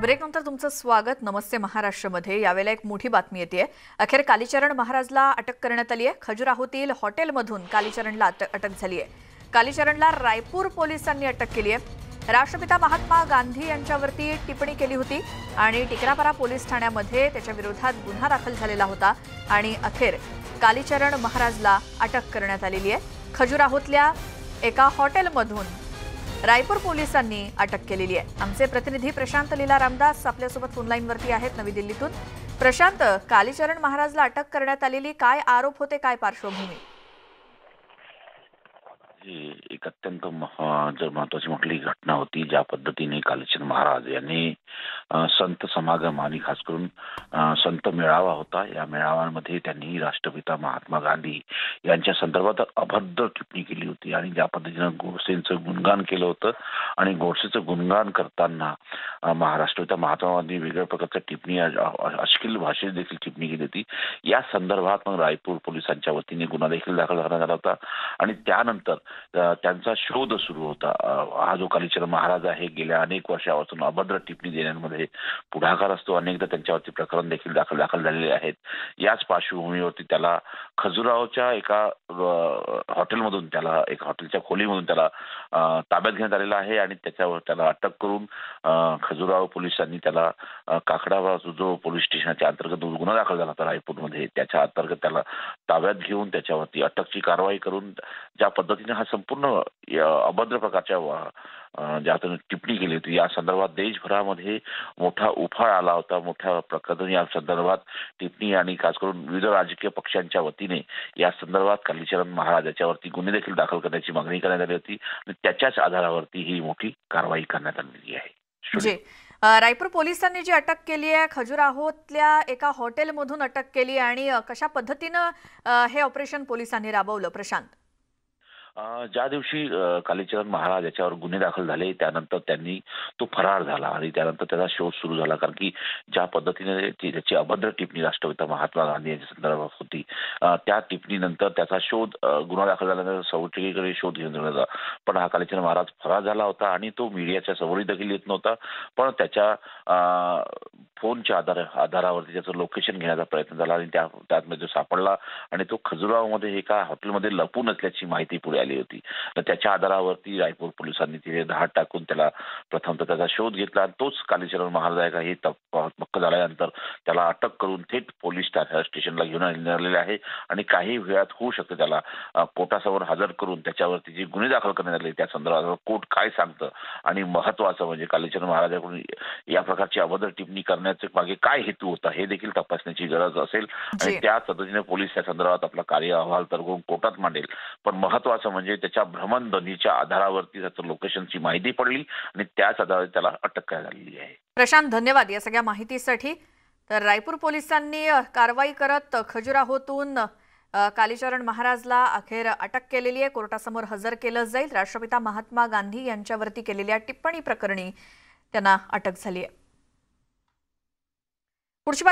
ब्रेकनंतर तुमचं स्वागत. नमस्ते महाराष्ट्रमध्ये यावेळेला एक मोठी बातमी येते. अखेर कालीचरण महाराजला अटक करण्यात आली आहे. खजुराहोतील हॉटेलमधून कालीचरणला अटक झाली आहे. कालीचरणला रायपूर पोलिसांनी अटक केली आहे. राष्ट्रपिता महात्मा गांधी यांच्यावरती टिप्पणी केली होती आणि टिकरापारा पोलीस ठाण्यामध्ये त्याच्या विरोधात गुन्हा दाखल झालेला होता आणि अखेर कालीचरण महाराजला अटक करण्यात आलेली आहे. खजुराहोतल्या एका हॉटेलमधून रायपूर पोलिसांनी अटक केलेली आहे. आमचे प्रतिनिधी प्रशांत लीला रामदास आपल्यासोबत फोन लाईनवरती आहेत नवी दिल्लीतून. प्रशांत, कालीचरण महाराजला अटक करण्यात आलेली, काय आरोप होते, काय पार्श्वभूमी? ही एक अत्यंत महत्वाची मोठी घटना होती. ज्या पद्धतीने कालीचरण महाराज यांनी संत समागम आणि खास करून संत मेळावा होता. या मेळाव्यामध्ये त्यांनी राष्ट्रपिता महात्मा गांधी यांच्या संदर्भात अभद्र टिप्पणी केली होती आणि ज्या पद्धतीने गोडसेंचं गुणगान केलं होतं आणि गोडसेचं गुणगान करताना राष्ट्रपिता महात्मा गांधी वेगळ्या प्रकारच्या टिप्पणी, अश्लील भाषेत देखील टिप्पणी केली होती. या संदर्भात मग रायपूर पोलिसांच्या वतीने गुन्हा देखील दाखल करण्यात आला होता आणि त्यानंतर त्यांचा शोध सुरू होता. हा जो कालीचरण महाराज आहे गेल्या अनेक वर्षापासून अभद्र टिप्पणी देण्यामध्ये पुढाकार असतो. अनेकदा त्यांच्यावरती प्रकरण देखील दाखल झालेले आहेत. याच पार्श्वभूमीवरती त्याला खजुराहोच्या एका हॉटेलमधून, त्याला एक हॉटेलच्या खोलीमधून त्याला ताब्यात घेण्यात आलेला आहे आणि त्याच्यावर त्याला अटक करून खजुराहो पोलिसांनी त्याला काकडा जो पोलीस स्टेशनच्या अंतर्गत गुन्हा दाखल झाला होता रायपूरमध्ये, त्याच्या अंतर्गत त्याला ताब्यात घेऊन त्याच्यावरती अटकची कारवाई करून ज्या पद्धतीने हा संपूर्ण अभद्र प्रकारच्या ज्यातून टिप्पणी केली होती या संदर्भात देशभरामध्ये मोठा उफाळ आला होता. मोठ्या प्रकारे या संदर्भात टिप्पणी आणि खास करून विविध राजकीय पक्षांच्या वतीने या संदर्भात कालीचरण महाराज याच्यावरती गुन्हे देखील दाखल करण्याची मागणी करण्यात आली होती आणि त्याच्याच आधारावरती ही मोठी कारवाई करण्यात आलेली आहे. रायपूर पोलिसांनी जी अटक केली आहे, खजुराहोतल्या एका हॉटेलमधून अटक केली आणि कशा पद्धतीनं हे ऑपरेशन पोलिसांनी राबवलं, प्रशांत? ज्या दिवशी कालीचरण महाराज याच्यावर गुन्हे दाखल झाले त्यानंतर त्यांनी तो फरार झाला आणि त्यानंतर त्याचा शोध सुरू झाला. कारण की ज्या पद्धतीने त्याची अभद्र टिप्पणी राष्ट्रपिता महात्मा गांधी यांच्या संदर्भात होती, त्या टिप्पणीनंतर त्याचा शोध, गुन्हा दाखल झाल्यानंतर सगळीकडे शोध घेऊन होता. पण हा कालीचरण महाराज फरार झाला होता आणि तो मीडियाच्या समोर देखील येत नव्हता. पण त्याच्या फोनच्या आधारावरती त्याचं लोकेशन घेण्याचा प्रयत्न झाला आणि त्यामध्ये सापडला आणि तो खजुराहोमध्ये एका हॉटेलमध्ये लपून असल्याची माहिती पुढे आली होती. तर त्याच्या आधारावरती रायपूर पोलिसांनी तिथे धाड टाकून त्याला प्रथमतः त्याचा शोध घेतला आणि तोच कालीचरण महाराज आहे का हे पक्क झाल्यानंतर त्याला अटक करून थेट पोलीस स्टेशनला घेऊन आलेले आहे आणि काही वेळात होऊ शकते त्याला कोर्टासमोर हजर करून त्याच्यावरती जे गुन्हे दाखल करण्यात आले त्या संदर्भात कोर्ट काय सांगतं आणि महत्वाचं म्हणजे कालीचरण महाराजांकडून या प्रकारची अभद्र टिप्पणी करण्याचे मागे काय हेतू होता हे देखील तपासण्याची गरज असेल आणि त्या पद्धतीने पोलीस त्या संदर्भात आपला कार्य अहवाल तर कोर्टात मांडेल. पण महत्वाचं म्हणजे त्याच्या भ्रमणध्वनीच्या आधारावरती त्याचं लोकेशनची माहिती पडली आणि त्याच आधारे त्याला अटक करण्यात आलेली आहे. प्रशांत, धन्यवाद या सगळ्या माहितीसाठी. तर रायपूर पोलिसांनी कारवाई करत खजुराहोतून कालीचरण महाराजला अखेर अटक केलेली आहे. कोर्टासमोर हजर केलं जाईल. राष्ट्रपिता महात्मा गांधी यांच्यावरती केलेल्या टिप्पणी प्रकरणी त्यांना अटक झाली आहे.